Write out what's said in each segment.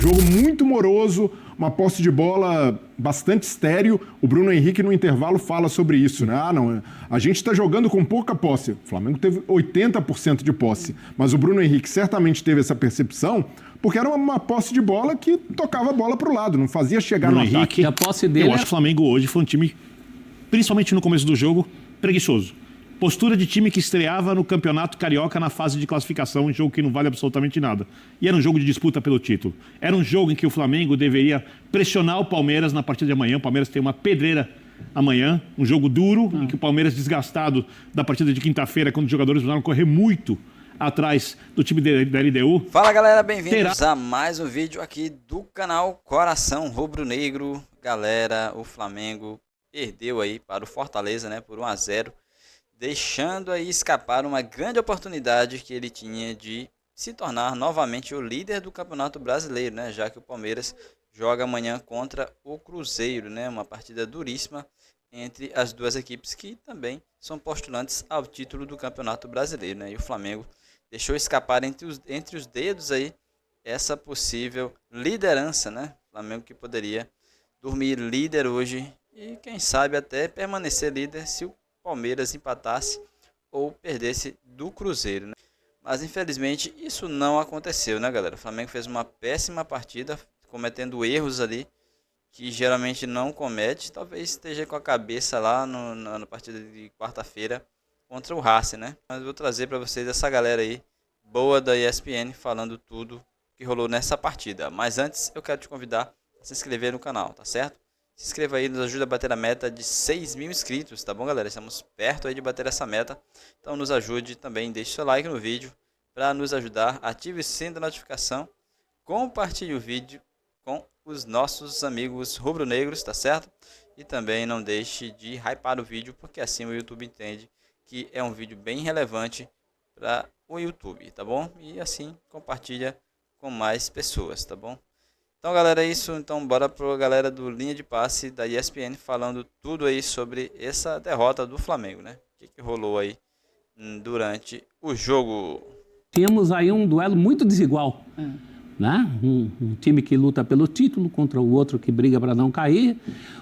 Jogo muito moroso, uma posse de bola bastante estéril. O Bruno Henrique, no intervalo, fala sobre isso, né? Não, a gente está jogando com pouca posse. O Flamengo teve 80% de posse. Mas o Bruno Henrique certamente teve essa percepção porque era uma posse de bola que tocava a bola para o lado, não fazia chegar Bruno no Henrique, ataque. A posse dele eu acho que o Flamengo hoje foi um time, principalmente no começo do jogo, preguiçoso. Postura de time que estreava no Campeonato Carioca na fase de classificação, um jogo que não vale absolutamente nada. E era um jogo de disputa pelo título. Era um jogo em que o Flamengo deveria pressionar o Palmeiras na partida de amanhã. O Palmeiras tem uma pedreira amanhã, um jogo duro, em que o Palmeiras, desgastado da partida de quinta-feira, quando os jogadores precisaram correr muito atrás do time da LDU. Fala galera, bem-vindos a mais um vídeo aqui do canal Coração Rubro-Negro. Galera, o Flamengo perdeu aí para o Fortaleza, né, por 1-0. Deixando aí escapar uma grande oportunidade que ele tinha de se tornar novamente o líder do Campeonato Brasileiro, né? Já que o Palmeiras joga amanhã contra o Cruzeiro, né? Uma partida duríssima entre as duas equipes que também são postulantes ao título do Campeonato Brasileiro, né? E o Flamengo deixou escapar entre os dedos aí essa possível liderança, né? O Flamengo que poderia dormir líder hoje e quem sabe até permanecer líder se o Palmeiras empatasse ou perdesse do Cruzeiro, né? Mas infelizmente isso não aconteceu, né, galera? O Flamengo fez uma péssima partida, cometendo erros ali que geralmente não comete. Talvez esteja com a cabeça lá na partida de quarta-feira contra o Racing, né? Mas vou trazer para vocês essa galera aí boa da ESPN falando tudo que rolou nessa partida. Mas antes eu quero te convidar a se inscrever no canal, tá certo? Se inscreva aí, nos ajuda a bater a meta de 6.000 inscritos, tá bom, galera? Estamos perto aí de bater essa meta. Então nos ajude também, deixe seu like no vídeo para nos ajudar. Ative o sininho da notificação. Compartilhe o vídeo com os nossos amigos rubro-negros, tá certo? E também não deixe de hypar o vídeo, porque assim o YouTube entende que é um vídeo bem relevante para o YouTube, tá bom? E assim compartilha com mais pessoas, tá bom? Então galera, é isso, então bora pro galera do Linha de Passe da ESPN falando tudo aí sobre essa derrota do Flamengo, né? O que rolou aí durante o jogo. Temos aí um duelo muito desigual, né? Um time que luta pelo título contra o outro que briga para não cair,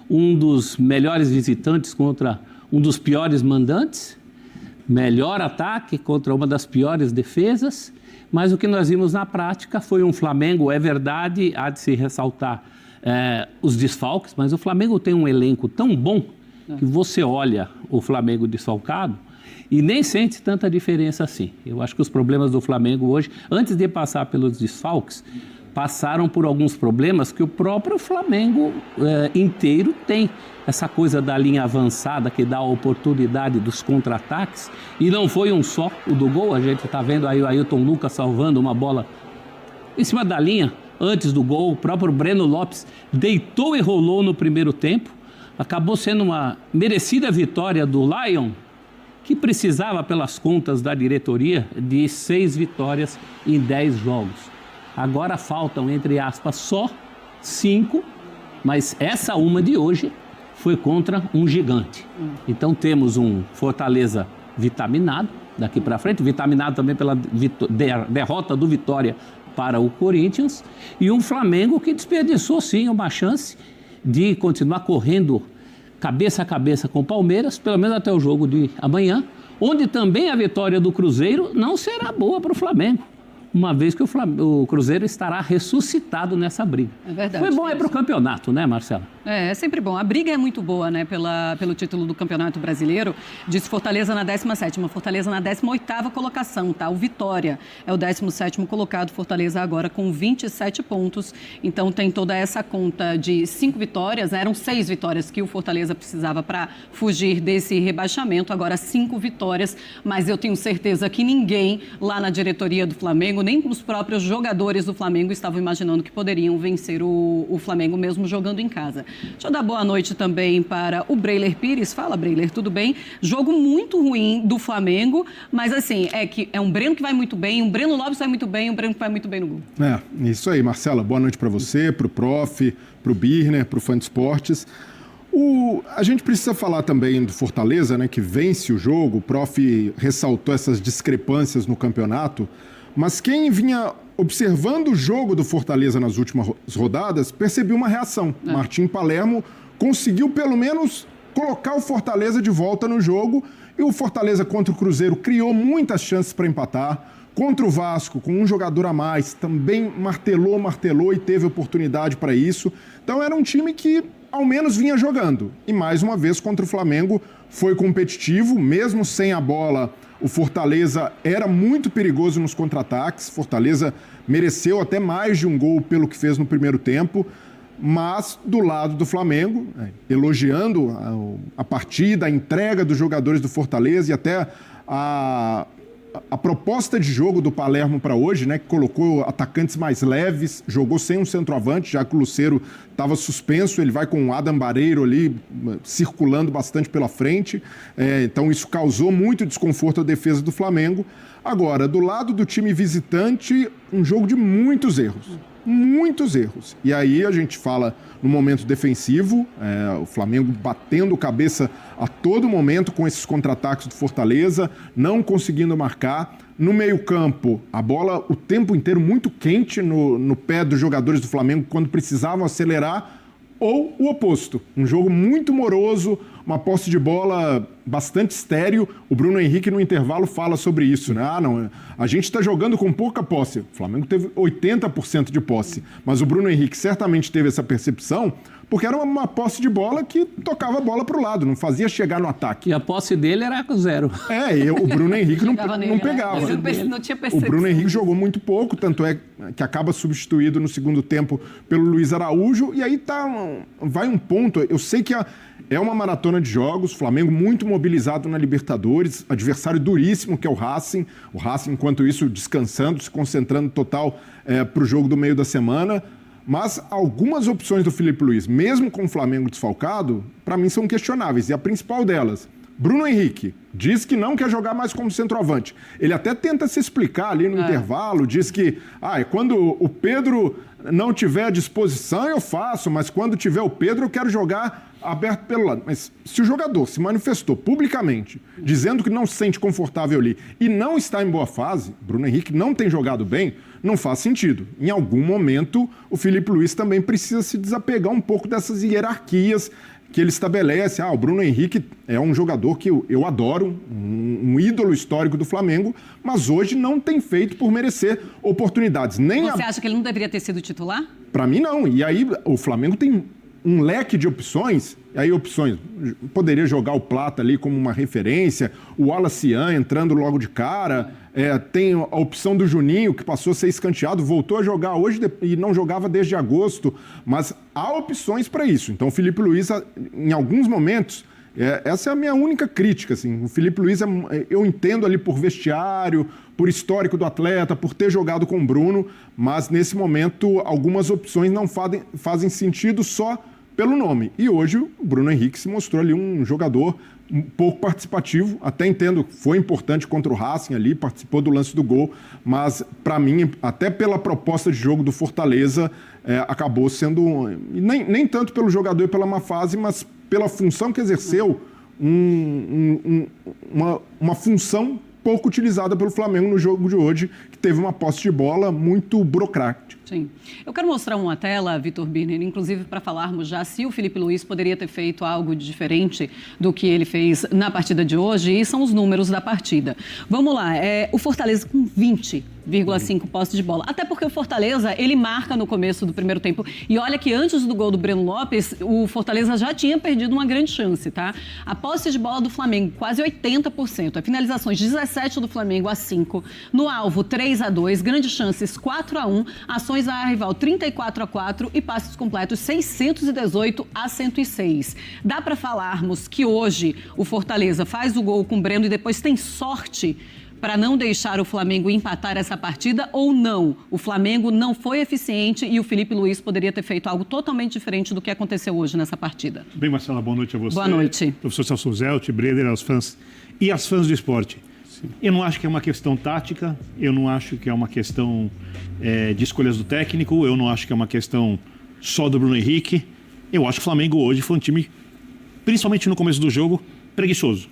um dos melhores visitantes contra um dos piores mandantes, melhor ataque contra uma das piores defesas. Mas o que nós vimos na prática foi um Flamengo, é verdade, há de se ressaltar os desfalques, mas o Flamengo tem um elenco tão bom que você olha o Flamengo desfalcado e nem sente tanta diferença assim. Eu acho que os problemas do Flamengo hoje, antes de passar pelos desfalques, passaram por alguns problemas que o próprio Flamengo inteiro tem. Essa coisa da linha avançada que dá a oportunidade dos contra-ataques. E não foi um só o do gol. A gente está vendo aí o Ailton Lucas salvando uma bola em cima da linha antes do gol. O próprio Breno Lopes deitou e rolou no primeiro tempo. Acabou sendo uma merecida vitória do Lion, que precisava, pelas contas da diretoria, de 6 vitórias em 10 jogos. Agora faltam, entre aspas, só 5, mas essa uma de hoje foi contra um gigante. Então temos um Fortaleza vitaminado daqui para frente, vitaminado também pela derrota do Vitória para o Corinthians, e um Flamengo que desperdiçou sim uma chance de continuar correndo cabeça a cabeça com o Palmeiras, pelo menos até o jogo de amanhã, onde também a vitória do Cruzeiro não será boa para o Flamengo, uma vez que o Cruzeiro estará ressuscitado nessa briga. É verdade. Foi bom para o campeonato, né, Marcela? É sempre bom. A briga é muito boa, né, pelo título do Campeonato Brasileiro. Disse Fortaleza na 17ª, Fortaleza na 18ª colocação, tá? O Vitória é o 17º colocado, Fortaleza agora com 27 pontos. Então tem toda essa conta de 5 vitórias, né? Eram 6 vitórias que o Fortaleza precisava para fugir desse rebaixamento, agora 5 vitórias, mas eu tenho certeza que ninguém lá na diretoria do Flamengo, nem os próprios jogadores do Flamengo estavam imaginando que poderiam vencer o Flamengo mesmo jogando em casa. Deixa eu dar boa noite também para o Breiler Pires. Fala, Breiler, tudo bem? Jogo muito ruim do Flamengo, mas assim, é um Breno que vai muito bem, um Breno Lopes vai muito bem, um Breno que vai muito bem no gol. Isso aí, Marcela. Boa noite para você, para o Prof, para o Birner, para o Fã de Esportes. A gente precisa falar também do Fortaleza, né, que vence o jogo. O Prof ressaltou essas discrepâncias no campeonato, mas quem vinha observando o jogo do Fortaleza nas últimas rodadas, percebi uma reação. Martim Palermo conseguiu, pelo menos, colocar o Fortaleza de volta no jogo. E o Fortaleza contra o Cruzeiro criou muitas chances para empatar. Contra o Vasco, com um jogador a mais, também martelou e teve oportunidade para isso. Então era um time que ao menos vinha jogando. E mais uma vez contra o Flamengo foi competitivo, mesmo sem a bola. O Fortaleza era muito perigoso nos contra-ataques. Fortaleza mereceu até mais de um gol pelo que fez no primeiro tempo. Mas do lado do Flamengo, elogiando a partida, a entrega dos jogadores do Fortaleza e até a proposta de jogo do Palermo para hoje, né, que colocou atacantes mais leves, jogou sem um centroavante, já que o Lucero estava suspenso, ele vai com o Adam Barreiro ali circulando bastante pela frente, então isso causou muito desconforto à defesa do Flamengo. Agora, do lado do time visitante, um jogo de muitos erros. E aí a gente fala no momento defensivo, o Flamengo batendo cabeça a todo momento com esses contra-ataques do Fortaleza, não conseguindo marcar. No meio-campo, a bola o tempo inteiro muito quente no pé dos jogadores do Flamengo quando precisavam acelerar, ou o oposto. Um jogo muito moroso, uma posse de bola bastante estéril. O Bruno Henrique, no intervalo, fala sobre isso, né? A gente está jogando com pouca posse. O Flamengo teve 80% de posse. Mas o Bruno Henrique certamente teve essa percepção porque era uma posse de bola que tocava a bola para o lado, não fazia chegar no ataque. E a posse dele era 0. O Bruno Henrique não pegava. Não tinha o Bruno Henrique jogou muito pouco, tanto é que acaba substituído no segundo tempo pelo Luiz Araújo. E aí vai um ponto, eu sei que é uma maratona de jogos, Flamengo muito mobilizado na Libertadores, adversário duríssimo que é o Racing, enquanto isso descansando, se concentrando total para o jogo do meio da semana. Mas algumas opções do Filipe Luiz, mesmo com o Flamengo desfalcado, para mim são questionáveis. E a principal delas, Bruno Henrique, diz que não quer jogar mais como centroavante. Ele até tenta se explicar ali no intervalo, diz que quando o Pedro não tiver à disposição eu faço, mas quando tiver o Pedro eu quero jogar aberto pelo lado. Mas se o jogador se manifestou publicamente, dizendo que não se sente confortável ali e não está em boa fase, Bruno Henrique não tem jogado bem, não faz sentido. Em algum momento, o Filipe Luiz também precisa se desapegar um pouco dessas hierarquias que ele estabelece. O Bruno Henrique é um jogador que eu adoro, um ídolo histórico do Flamengo, mas hoje não tem feito por merecer oportunidades. Você acha que ele não deveria ter sido titular? Para mim, não. E aí, o Flamengo tem um leque de opções, poderia jogar o Plata ali como uma referência, o Wallacian entrando logo de cara, tem a opção do Juninho, que passou a ser escanteado, voltou a jogar hoje e não jogava desde agosto, mas há opções para isso. Então o Filipe Luiz, em alguns momentos, essa é a minha única crítica, assim. O Filipe Luiz, eu entendo ali por vestiário, por histórico do atleta, por ter jogado com o Bruno, mas nesse momento algumas opções não fazem sentido só pelo nome. E hoje o Bruno Henrique se mostrou ali um jogador um pouco participativo, até entendo, foi importante contra o Racing ali, participou do lance do gol, mas para mim, até pela proposta de jogo do Fortaleza, acabou sendo, nem tanto pelo jogador e pela má fase, mas pela função que exerceu, uma função pouco utilizada pelo Flamengo no jogo de hoje, que teve uma posse de bola muito burocrática. Sim. Eu quero mostrar uma tela, Vitor Birner, inclusive para falarmos já se o Filipe Luiz poderia ter feito algo diferente do que ele fez na partida de hoje, e são os números da partida. Vamos lá, o Fortaleza com 20,5 posse de bola. Até porque o Fortaleza, ele marca no começo do primeiro tempo. E olha que antes do gol do Breno Lopes, o Fortaleza já tinha perdido uma grande chance, tá? A posse de bola do Flamengo, quase 80%. A finalizações, 17 do Flamengo a 5. No alvo, 3-2. Grandes chances, 4-1. Ações a rival, 34-4. E passes completos, 618-106. Dá para falarmos que hoje o Fortaleza faz o gol com o Breno e depois tem sorte para não deixar o Flamengo empatar essa partida, ou não? O Flamengo não foi eficiente e o Filipe Luiz poderia ter feito algo totalmente diferente do que aconteceu hoje nessa partida. Bem, Marcela, boa noite a você. Boa noite. Professor Celso Zelt, Breder, aos fãs e às fãs do esporte. Sim. Eu não acho que é uma questão tática, eu não acho que é uma questão de escolhas do técnico, eu não acho que é uma questão só do Bruno Henrique. Eu acho que o Flamengo hoje foi um time, principalmente no começo do jogo, preguiçoso.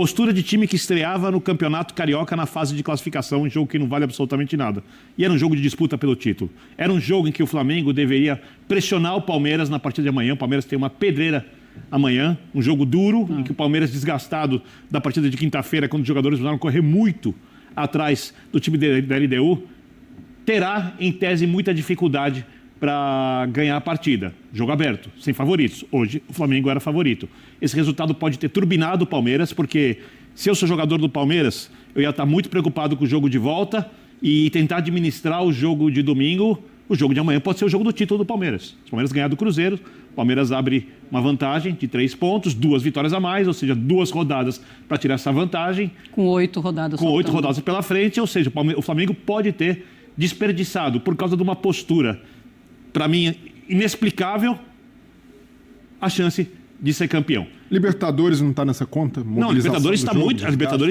Postura de time que estreava no Campeonato Carioca na fase de classificação, um jogo que não vale absolutamente nada. E era um jogo de disputa pelo título. Era um jogo em que o Flamengo deveria pressionar o Palmeiras na partida de amanhã. O Palmeiras tem uma pedreira amanhã, um jogo duro, em que o Palmeiras, desgastado da partida de quinta-feira, quando os jogadores precisaram correr muito atrás do time da LDU, terá, em tese, muita dificuldade para ganhar a partida. Jogo aberto, sem favoritos. Hoje, o Flamengo era favorito. Esse resultado pode ter turbinado o Palmeiras, porque se eu sou jogador do Palmeiras, eu ia estar muito preocupado com o jogo de volta e tentar administrar o jogo de domingo. O jogo de amanhã pode ser o jogo do título do Palmeiras. Se o Palmeiras ganhar do Cruzeiro, o Palmeiras abre uma vantagem de 3 pontos, 2 vitórias a mais, ou seja, 2 rodadas para tirar essa vantagem. Com 8 rodadas. Com 8 rodadas pela frente, ou seja, o Flamengo pode ter desperdiçado por causa de uma postura, para mim, inexplicável, a chance de ser campeão. Libertadores não está nessa conta? Não, Libertadores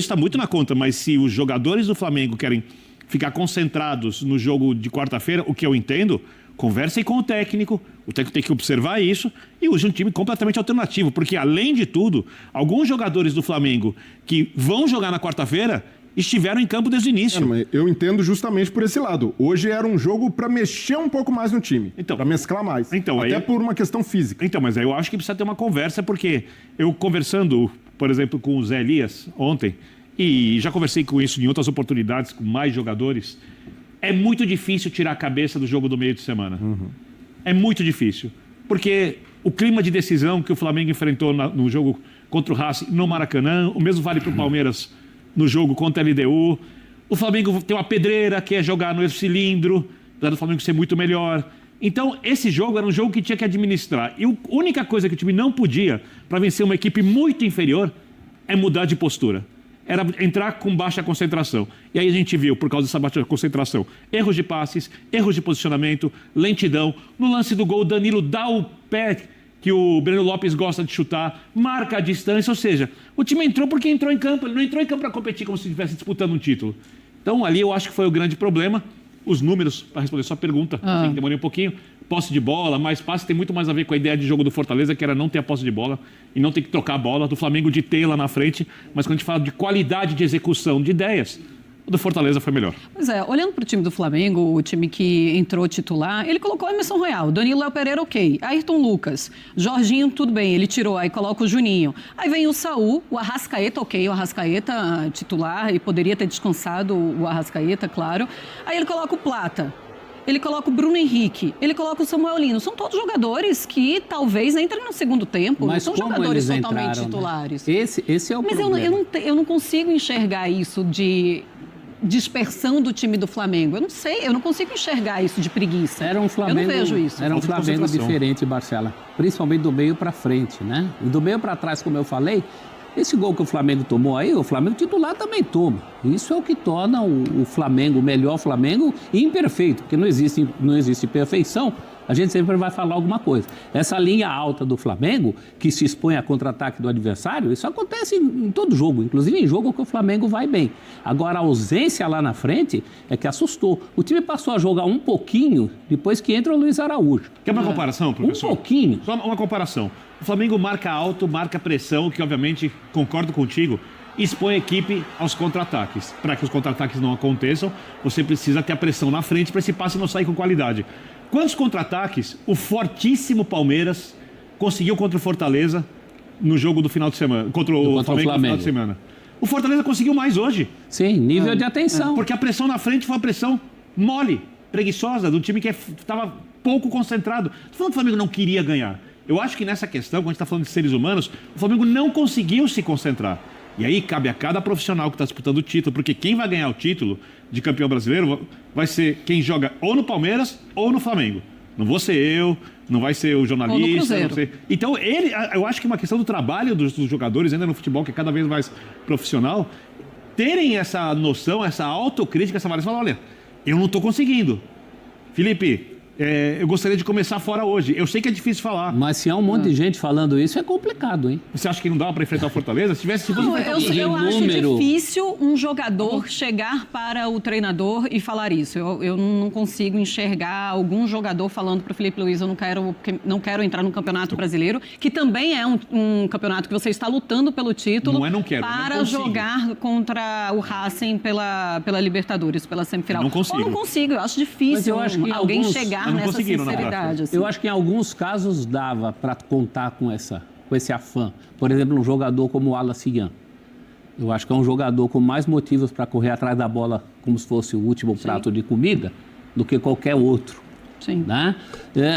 está muito na conta, mas se os jogadores do Flamengo querem ficar concentrados no jogo de quarta-feira, o que eu entendo, conversem com o técnico tem que observar isso e use um time completamente alternativo, porque além de tudo, alguns jogadores do Flamengo que vão jogar na quarta-feira estiveram em campo desde o início. Mas eu entendo justamente por esse lado. Hoje era um jogo para mexer um pouco mais no time, para mesclar mais, até por uma questão física. Então, mas aí eu acho que precisa ter uma conversa, porque eu conversando, por exemplo, com o Zé Elias ontem, e já conversei com isso em outras oportunidades, com mais jogadores, é muito difícil tirar a cabeça do jogo do meio de semana. É muito difícil, porque o clima de decisão que o Flamengo enfrentou no jogo contra o Racing no Maracanã, o mesmo vale para o Palmeiras no jogo contra a LDU. O Flamengo tem uma pedreira, que é jogar no cilindro, apesar do Flamengo ser muito melhor. Então, esse jogo era um jogo que tinha que administrar. E a única coisa que o time não podia, para vencer uma equipe muito inferior, é mudar de postura. Era entrar com baixa concentração. E aí a gente viu, por causa dessa baixa concentração, erros de passes, erros de posicionamento, lentidão. No lance do gol, o Danilo dá o pé que o Breno Lopes gosta de chutar, marca a distância, ou seja, o time entrou porque entrou em campo, ele não entrou em campo para competir como se estivesse disputando um título. Então ali eu acho que foi o grande problema. Os números, para responder sua pergunta, demorei um pouquinho, posse de bola, mais passe, tem muito mais a ver com a ideia de jogo do Fortaleza, que era não ter a posse de bola e não ter que trocar a bola, do Flamengo de ter lá na frente, mas quando a gente fala de qualidade de execução de ideias, o do Fortaleza foi melhor. Pois é, olhando para o time do Flamengo, o time que entrou titular, ele colocou o Emerson Royal, Danilo Léo Pereira, ok, Ayrton Lucas, Jorginho, tudo bem, ele tirou, aí coloca o Juninho. Aí vem o Saul, o Arrascaeta, ok, o Arrascaeta titular, e poderia ter descansado o Arrascaeta, claro. Aí ele coloca o Plata, ele coloca o Bruno Henrique, ele coloca o Samuel Lino. São todos jogadores que talvez entrem no segundo tempo, mas não são jogadores totalmente entraram, titulares. Né? Esse é o problema. Mas eu não consigo enxergar isso de dispersão do time do Flamengo. Eu não sei, eu não consigo enxergar isso de preguiça. Era um Flamengo, eu não vejo isso. Era um Flamengo diferente, Marcela. Principalmente do meio para frente, né? E do meio para trás, como eu falei, esse gol que o Flamengo tomou aí, o Flamengo titular também toma. Isso é o que torna o Flamengo, o melhor Flamengo, imperfeito, porque não existe perfeição. A gente sempre vai falar alguma coisa. Essa linha alta do Flamengo, que se expõe a contra-ataque do adversário, isso acontece em todo jogo, inclusive em jogo que o Flamengo vai bem. Agora, a ausência lá na frente é que assustou. O time passou a jogar um pouquinho depois que entra o Luiz Araújo. Quer uma comparação, professor? Um pouquinho. Só uma comparação. O Flamengo marca alto, marca pressão, que obviamente, concordo contigo, expõe a equipe aos contra-ataques. Para que os contra-ataques não aconteçam, você precisa ter a pressão na frente para esse passe não sair com qualidade. Quantos contra-ataques o fortíssimo Palmeiras conseguiu contra o Fortaleza no jogo do final de semana? Contra o Flamengo no final de semana. O Fortaleza conseguiu mais hoje. Sim, nível de atenção. Porque a pressão na frente foi uma pressão mole, preguiçosa, do time que estava pouco concentrado. Estou falando que o Flamengo não queria ganhar. Eu acho que nessa questão, quando a gente está falando de seres humanos, o Flamengo não conseguiu se concentrar. E aí cabe a cada profissional que está disputando o título, porque quem vai ganhar o título de campeão brasileiro vai ser quem joga ou no Palmeiras ou no Flamengo. Não vou ser eu, não vai ser o jornalista. Não sei. Então, eu acho que é uma questão do trabalho dos jogadores, ainda no futebol, que é cada vez mais profissional, terem essa noção, essa autocrítica, essa avaliação, olha, eu não estou conseguindo. Felipe, eu gostaria de começar fora hoje. Eu sei que é difícil falar. Mas se há um monte de gente falando isso, é complicado, hein? Você acha que não dava para enfrentar o Fortaleza? Se fosse Não, enfrentar o eu acho número. difícil um jogador chegar para o treinador e falar isso. Eu não consigo enxergar algum jogador falando para o Felipe Luiz, eu não quero entrar no Campeonato Brasileiro, que também é um campeonato que você está lutando pelo título Não quero, para não consigo. jogar contra o Racing pela Libertadores, pela semifinal. Não consigo. Eu não consigo, eu acho difícil Mas eu acho que alguém alguns- chegar não nessa conseguiram, na sinceridade. prática. Assim. Eu acho que em alguns casos dava para contar com esse afã. Por exemplo, um jogador como o Wallace Ian. Eu acho que é um jogador com mais motivos para correr atrás da bola como se fosse o último prato de comida do que qualquer outro. Sim. Né?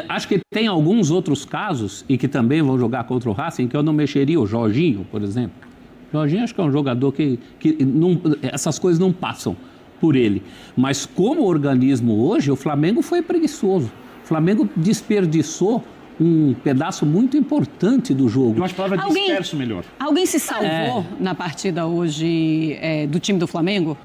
Acho que tem alguns outros casos, e que também vão jogar contra o Racing, que eu não mexeria. O Jorginho, por exemplo. O Jorginho acho que é um jogador que não, essas coisas não passam por ele. Mas como organismo hoje, o Flamengo foi preguiçoso. O Flamengo desperdiçou um pedaço muito importante do jogo. Eu acho a palavra disperso melhor. Alguém se salvou na partida hoje do time do Flamengo?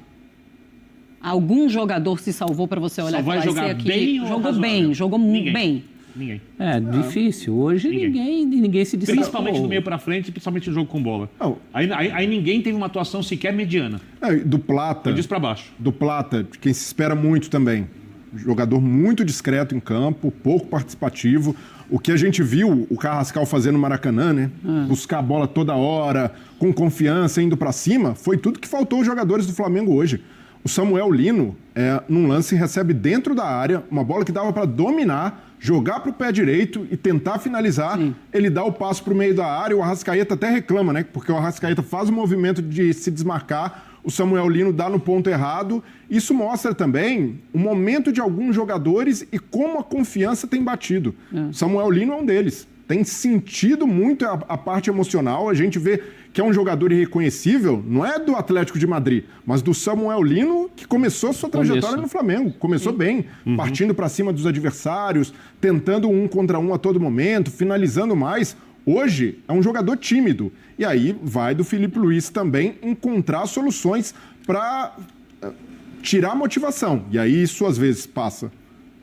Algum jogador se salvou para você olhar Só vai e falar, jogar esse aqui bem ou jogou razoável? bem, jogou Ninguém. bem. Ninguém. É difícil. Hoje ninguém se destacou. Principalmente do meio para frente, principalmente no jogo com bola. Não. Aí ninguém teve uma atuação sequer mediana. Do Plata. Eu disse para baixo. Do Plata, quem se espera muito também. Jogador muito discreto em campo, pouco participativo. O que a gente viu o Carrascal fazer no Maracanã, né? Buscar a bola toda hora, com confiança, indo para cima, foi tudo que faltou aos jogadores do Flamengo hoje. O Samuel Lino, num lance, recebe dentro da área uma bola que dava para dominar, jogar para o pé direito e tentar finalizar. Sim. Ele dá o passo para o meio da área, o Arrascaeta até reclama, né? Porque o Arrascaeta faz o movimento de se desmarcar, o Samuel Lino dá no ponto errado. Isso mostra também o momento de alguns jogadores e como a confiança tem batido. Samuel Lino é um deles. Tem sentido muito a parte emocional. A gente vê que é um jogador irreconhecível, não é do Atlético de Madrid, mas do Samuel Lino, que começou sua trajetória no Flamengo. Começou bem, partindo para cima dos adversários, tentando um contra um a todo momento, finalizando mais. Hoje é um jogador tímido. E aí vai do Felipe Luiz também encontrar soluções para tirar a motivação. E aí isso às vezes passa,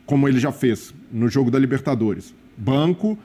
como ele já fez no jogo da Libertadores. Banco,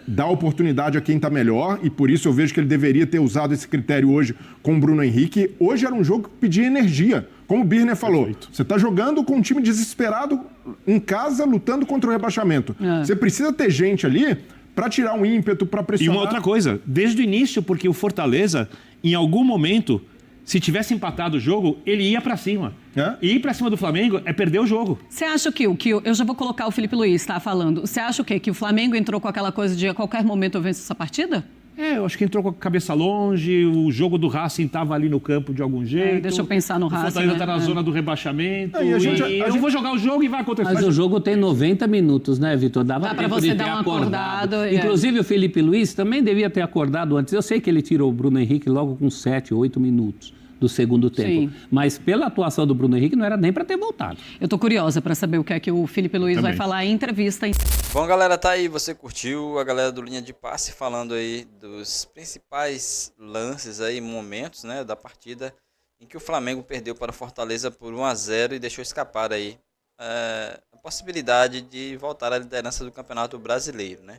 dá oportunidade a quem está melhor, e por isso eu vejo que ele deveria ter usado esse critério hoje com o Bruno Henrique. Hoje era um jogo que pedia energia. Como o Birner falou, você está jogando com um time desesperado em casa, lutando contra o rebaixamento. Você precisa ter gente ali para tirar um ímpeto, para E pressionar. uma outra coisa, desde o início, porque o Fortaleza, em algum momento, se tivesse empatado o jogo, ele ia para cima. E ir para cima do Flamengo é perder o jogo. Você acha que eu já vou colocar o Felipe Luiz, tá falando. Você acha o quê? Que o Flamengo entrou com aquela coisa de a qualquer momento eu venço essa partida? Eu acho que entrou com a cabeça longe, o jogo do Racing estava ali no campo de algum jeito. Deixa eu pensar no Racing, O Fortaleza né? está na zona do rebaixamento. E a gente- eu vou jogar o jogo e vai acontecer. Mas o jogo tem 90 minutos, né, Vitor? Dava Dá pra tempo você de dar ter uma acordado. acordada, Inclusive, o Felipe Luiz também devia ter acordado antes. Eu sei que ele tirou o Bruno Henrique logo com 7, 8 minutos do segundo tempo. Sim. Mas pela atuação do Bruno Henrique, não era nem para ter voltado. Eu tô curiosa para saber o que é que o Felipe Luiz vai Também. falar em entrevista. Bom, galera, tá aí. Você curtiu a galera do Linha de Passe falando aí dos principais lances aí, momentos, né, da partida em que o Flamengo perdeu para o Fortaleza por 1-0 e deixou escapar aí a possibilidade de voltar à liderança do Campeonato Brasileiro, né?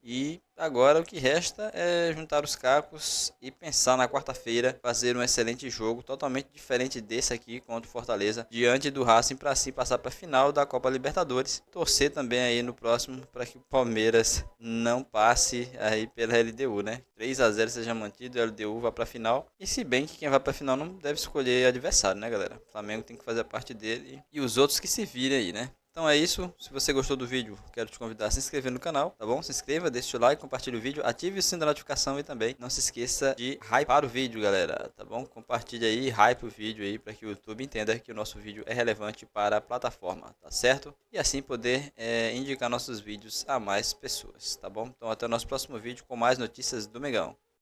E agora o que resta é juntar os cacos e pensar na quarta-feira fazer um excelente jogo, totalmente diferente desse aqui contra o Fortaleza, diante do Racing, para assim passar para a final da Copa Libertadores. Torcer também aí no próximo para que o Palmeiras não passe aí pela LDU, né? 3-0 seja mantido, a LDU vá para a final. E se bem que quem vai para a final não deve escolher adversário, né, galera? O Flamengo tem que fazer a parte dele e os outros que se virem aí, né? Então é isso, se você gostou do vídeo, quero te convidar a se inscrever no canal, tá bom? Se inscreva, deixa o like, compartilhe o vídeo, ative o sininho da notificação e também não se esqueça de hypar o vídeo, galera, tá bom? Compartilhe aí, hype o vídeo aí para que o YouTube entenda que o nosso vídeo é relevante para a plataforma, tá certo? E assim poder indicar nossos vídeos a mais pessoas, tá bom? Então até o nosso próximo vídeo com mais notícias do Mengão.